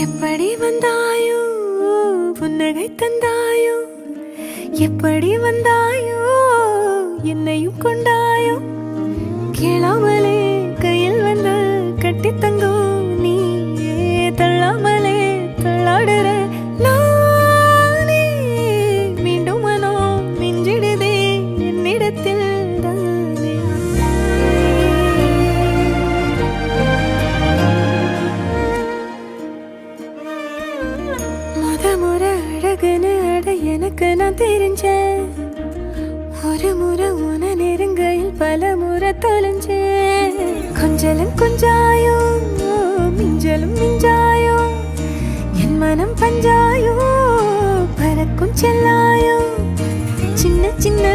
எப்படி வந்தாயோ புன்னகை தந்தாயோ, எப்படி வந்தாயோ என்னையும் கொண்டாயோ, கேளாமலே கையில் வந்து கட்டி தங்கோ நீ தள்ளாமலே தள்ளாடுற நானே, மீண்டும் மனோ மிஞ்சிடுதே என்னிடத்தில் தானே. முறை அழகுன்னு அட எனக்கு நான் தெரிஞ்சேன், ஒரு முறை உன நெருங்கையில் பல முறை தொலைஞ்சேன். கொஞ்சலும் கொஞ்சாயோ மிஞ்சலும் மிஞ்சாயோ, என் மனம் பஞ்சாயோ பறக்கும் செல்லாயோ, சின்ன சின்ன